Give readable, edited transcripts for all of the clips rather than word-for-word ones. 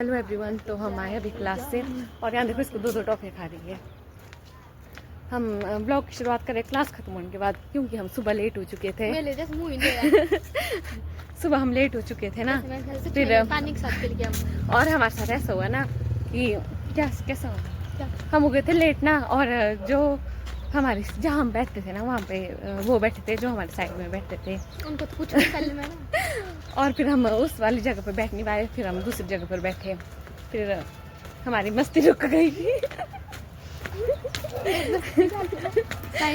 Hello everyone, तो हम आए अभी क्लास से और यहाँ देखो इसको दो टॉफी खा रही है। हम ब्लॉग की शुरुआत करें क्लास खत्म होने के बाद, क्योंकि हम सुबह लेट हो चुके थे। सुबह हम लेट हो चुके थे ना, फिर और हमारे साथ ऐसा हुआ ना कि कैसा हुआ, हम हो गए थे लेट ना, और जो हमारे जहाँ हम बैठते थे ना वहाँ पे वो बैठे थे जो हमारे साइड में बैठते थे, उनको तो कुछ नहीं करने में ना। और फिर हम उस वाली जगह पर बैठ नहीं पाए, फिर हम दूसरी जगह पर बैठे, फिर हमारी मस्ती रुक गई।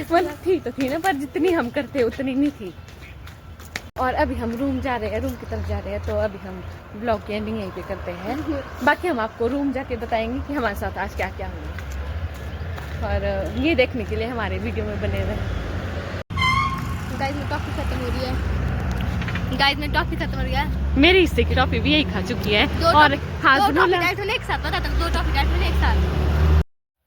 मतलब थी तो थी ना, पर जितनी हम करते उतनी नहीं थी। और अभी हम रूम जा रहे हैं, रूम की तरफ जा रहे हैं, तो अभी हम ब्लॉग की एंडिंग यहीं पे करते हैं। बाकी हम आपको रूम जाके बताएंगे कि हमारे साथ आज क्या क्या हुआ, और ये देखने के लिए हमारे वीडियो में बने रहे। गाइस में टॉफी खत्म हो रही है। गाइस में टॉफी खत्म हो रही है। मेरे हिस्से की टॉफी भी यही खा चुकी है। और हाँ, दो टॉफी एक साथ बता तक, दो टॉफी एक साथ।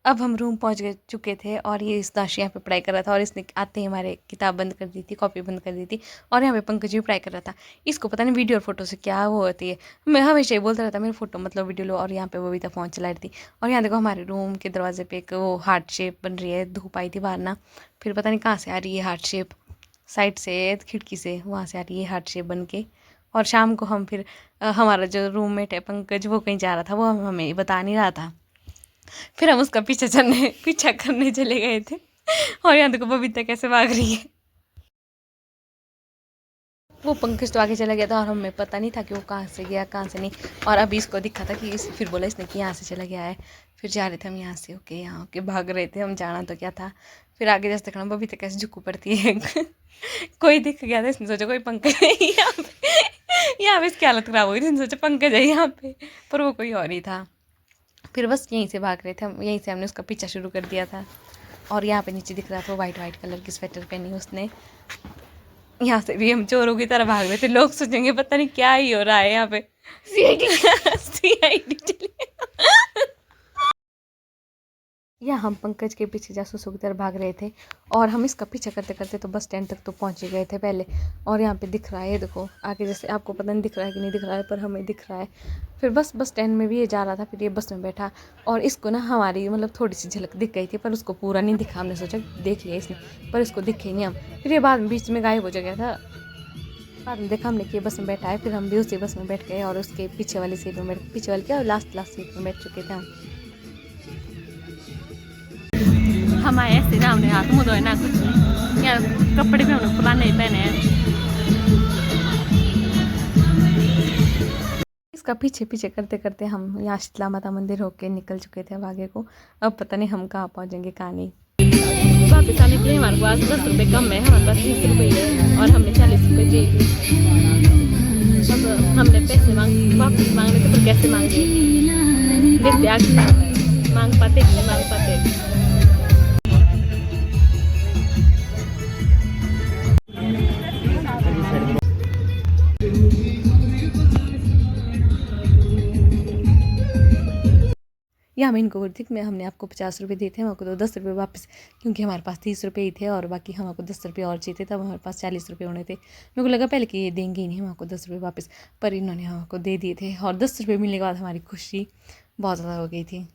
अब हम रूम पहुंच चुके थे और ये इस दाश यहाँ पे पढ़ाई कर रहा था, और इसने आते ही हमारे किताब बंद कर दी थी, कॉपी बंद कर दी थी। और यहाँ पे पंकज भी पढ़ाई कर रहा था। इसको पता नहीं वीडियो और फोटो से क्या वो होती है, मैं हमेशा ही बोलता रहता मेरे फोटो मतलब वीडियो लो। और यहाँ पे वो भी था फ़ोन चला रही थी। और यहाँ देखो हमारे रूम के दरवाजे पे एक वो हार्ट शेप बन रही है, धूप आई थी बाहर ना, फिर पता नहीं कहाँ से आ रही है हार्ट शेप, साइड से खिड़की से वहाँ से आ रही है हार्ट शेप बन के। और शाम को हम फिर हमारा जो रूममेट है पंकज, वो कहीं जा रहा था, वो हमें बता नहीं रहा था, फिर हम उसका पीछा करने चले गए थे। और यहाँ देखो बबीता कैसे भाग रही है। वो पंकज तो आगे चला गया था और हमें पता नहीं था कि वो कहाँ से गया कहाँ से नहीं। और अभी इसको दिखा था कि फिर बोला इसने कि यहाँ से चला गया है। फिर जा रहे थे हम यहाँ से ओके, यहाँ ओके भाग रहे थे हम, जाना तो क्या था। फिर आगे जैसे देखना बबीता कैसे झुकू पड़ती है। कोई दिख गया था, इसने सोचा कोई पंकज है यहाँ पे इसकी हालत ख़राब हो गई थी, इसने सोचा पंकज है यहाँ पे, पर वो कोई और ही था। फिर बस यहीं से भाग रहे थे हम, यहीं से हमने उसका पीछा शुरू कर दिया था। और यहाँ पे नीचे दिख रहा था वाइट कलर की स्वेटर पहनी उसने। यहाँ से भी हम चोरों की तरह भाग रहे थे, लोग सोचेंगे पता नहीं क्या ही हो रहा है यहाँ पे। सीआईडी चली। या हम पंकज के पीछे जासूसों की तरह भाग रहे थे, और हम इसका पीछा करते करते तो बस स्टैंड तक तो पहुंच ही गए थे पहले। और यहाँ पे दिख रहा है, देखो आगे, जैसे आपको पता नहीं दिख रहा है कि नहीं दिख रहा है, पर हमें दिख रहा है। फिर बस स्टैंड में भी ये जा रहा था, फिर ये बस में बैठा, और इसको ना हमारी मतलब थोड़ी सी झलक दिख गई थी, पर उसको पूरा नहीं दिखा। हमने सोचा देख लिया इसने, पर इसको दिखे नहीं हम। फिर ये बाद में बीच में गायब हो गया था। बाद में देखा हमने कि बस में बैठा है, फिर हम भी उसी बस में बैठ गए, और उसके पीछे वाली सीट में पीछे वाली क्या लास्ट सीट में बैठ चुके थे हम। हम आए ऐसे ना, हमने हाथ मुँह धोए ना कुछ नहीं, यार कपड़े भी हमने पुराने ही पहने हैं। इसका पीछे पीछे करते करते हम यहाँ शीतला माता मंदिर होके निकल चुके थे अब आगे को। अब पता नहीं हम कहाँ पहुँचेंगे कहाँ नहीं। वापस आने के लिए हमारे पास 10 रुपये कम है, हमारे पास 30 रुपये है, और हमने 40 रुपये दिए थे। अब हमने पैसे वापस मांगने थे, पर कैसे मांगे, देखते आगे मांग पाते कि नहीं मांग पाते। या हम इनको ठीक में हमने आपको 50 रुपये दिए थे, हमको तो 10 रुपये वापस, क्योंकि हमारे पास 30 रुपये ही थे, और बाकी हमको 10 रुपये और चाहिए थे, तब हमारे पास 40 रुपये होने थे। मेरे को लगा पहले कि ये देंगे ही नहीं हमको 10 रुपये वापस, पर इन्होंने हमको दे दिए थे, और 10 रुपये मिलने के बाद हमारी खुशी बहुत ज़्यादा हो गई थी।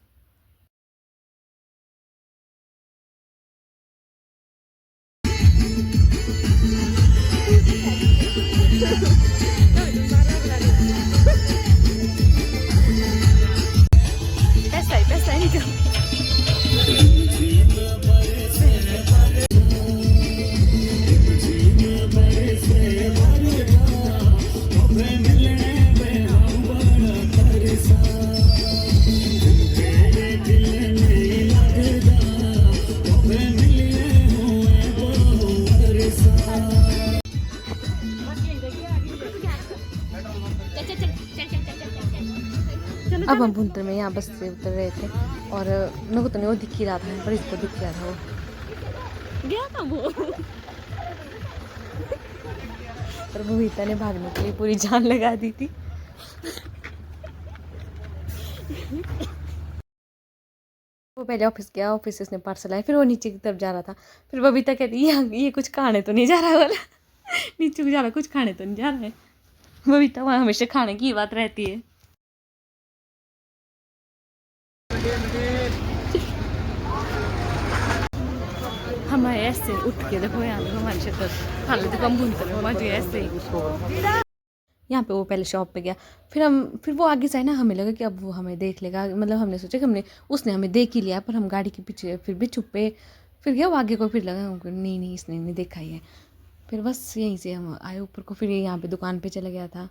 पैसा ही निकल। अब हम भुंतर में यहाँ बस से उतर रहे थे, और मेरे को तो नहीं वो दिख ही रहा था, पर इसको दिख गया था, वो गया था वो। पर बबीता ने भागने के लिए पूरी जान लगा दी थी। वो पहले ऑफिस गया, ऑफिस से उसने पार्सल आया, फिर वो नीचे की तरफ जा रहा था। फिर बबीता कहती ये कुछ खाने तो नहीं जा रहा वाला। नीचे को जा रहा, कुछ खाने तो नहीं जा रहा है। बबीता वहाँ हमेशा खाने की बात रहती है। हम आए ऐसे उठ के, देखो यहाँ देखो हमारी शक्ल, हालत देखो हम घूमते रहे पहुँच गए ऐसे ही। यहाँ पे वो पहले शॉप पे गया, फिर वो आगे से आए ना, हमें लगा कि अब वो हमें देख लेगा, मतलब हमने सोचा कि उसने हमें देख ही लिया, पर हम गाड़ी के पीछे फिर भी छुपे। फिर गया वो आगे को, फिर लगा हमको नहीं नहीं इसने नहीं देखा ही है। फिर बस यहीं से हम आए ऊपर को, फिर ये यहाँ पे दुकान पे चला गया था।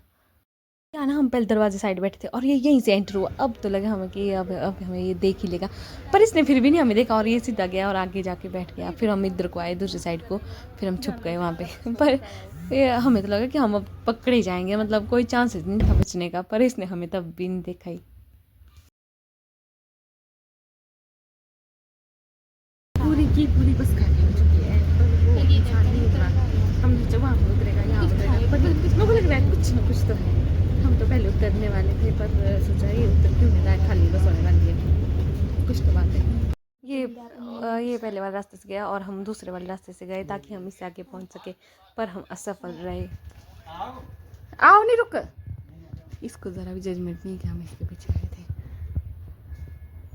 क्या ना, हम पहले दरवाजे साइड बैठे थे और ये यहीं से एंटर हुआ। अब तो लगा हमें कि अब हमें ये देख ही लेगा, पर इसने फिर भी नहीं हमें देखा और ये सीधा गया और आगे जाके बैठ गया। फिर हम इधर को आए दूसरी साइड को, फिर हम छुप गए वहाँ पे पर ये हमें तो लगा कि हम अब पकड़े जाएंगे, मतलब कोई चांसेस नहीं था बचने का, पर इसने हमें तब भी नहीं देखा ही। पूरी बस खाली हो चुकी है, पर वो इंसान नहीं उतरा। हम नीचे वहाँ पे उतरेगा, यहाँ उतरेगा, पर मेरे को लग रहा है कुछ ना कुछ तो है। हम तो पहले उतरने वाले थे, पर सोचा ये उतर क्यों नहीं रहा है, खाली बस होने वाली है, कुछ तो बात है। ये पहले वाले रास्ते से गया और हम दूसरे वाले रास्ते से गए ताकि हम इससे आगे पहुंच सके, पर हम असफल रहे। आओ नहीं, रुक, इसको ज़रा भी जजमेंट नहीं कि हम इसके पीछे आए थे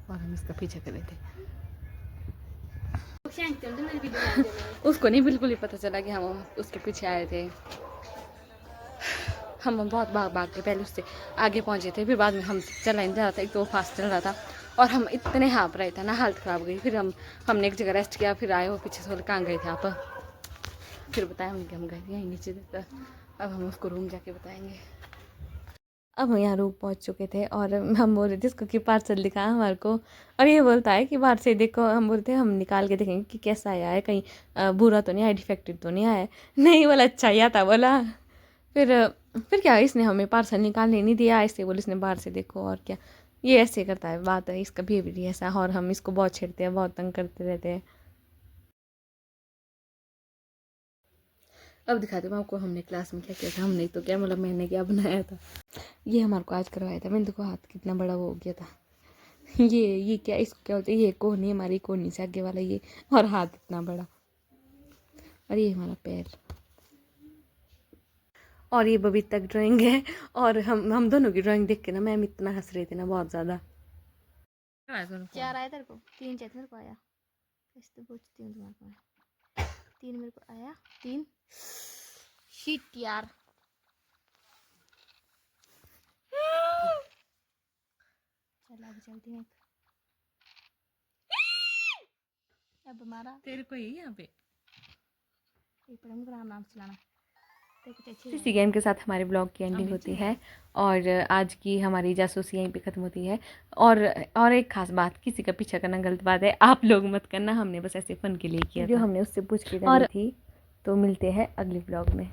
और हम इसका पीछे कर रहे थे। उसको नहीं बिल्कुल ही पता चला कि हम उसके पीछे आए थे। हम बहुत भाग के पहले उससे आगे पहुंचे थे, फिर बाद में हम चला नहीं जा रहा था, एक तो वो फास्ट चल रहा था और हम इतने हाँप रहे थे ना, हालत ख़राब हो गई। फिर हमने एक जगह रेस्ट किया, फिर आए वो पीछे से बोले कहाँ गए थे आप, फिर बताया हमने कि हम गए थे यहीं नीचे तक। अब हम उसको रूम जाके बताएंगे। अब हम यहाँ रूम पहुँच चुके थे और हम बोल रहे थे इसको कि पार्सल दिखाया हमारे को, और ये बोलता है कि बाहर से देखो। हम बोलते हैं हम निकाल के देखेंगे कि कैसा आया है, कहीं बुरा तो नहीं आया, डिफेक्टिव तो नहीं आया। नहीं बोला अच्छा ही आता बोला। फिर क्या, इसने हमें पार्सल निकालने नहीं दिया, ऐसे बोले इसने बाहर से देखो, और क्या ये ऐसे करता है, बात है इसका बिहेवियर ही ऐसा, और हम इसको बहुत छेड़ते हैं, बहुत तंग करते रहते हैं। अब दिखाते हैं आपको हमने क्लास में क्या किया था। हमने तो क्या, मतलब मैंने क्या बनाया था, ये हमारे को आज करवाया था। मैंने देखो हाथ कितना बड़ा वो हो गया था। ये क्या, इसको क्या होता है, ये कोहनी, हमारी कोहनी से आगे वाला ये, और हाथ इतना बड़ा, और ये हमारा पैर, और ये बबीता की ड्राइंग है। और हम दोनों की ड्राइंग देख के ना मैम इतना हंस रहे थे ना, बहुत ज़्यादा। 4 आया तेरे को, 3 चाहिए मेरे को आया, ऐसे तो पूछती हूँ तुम्हारे को, 3 मेरे को आया, 3 शिट यार। चल आगे चलती हूँ। अब हमारा तेरे को ही यहाँ पे एक पर नाम चलाना। इसी गेम के साथ हमारे ब्लॉग की एंडिंग होती है, और आज की हमारी जासूसी यहीं पे ख़त्म होती है। और एक खास बात, किसी का पीछा करना गलत बात है, आप लोग मत करना, हमने बस ऐसे फ़न के लिए किया, जो हमने उससे पूछ के डाली थी। तो मिलते हैं अगले ब्लॉग में।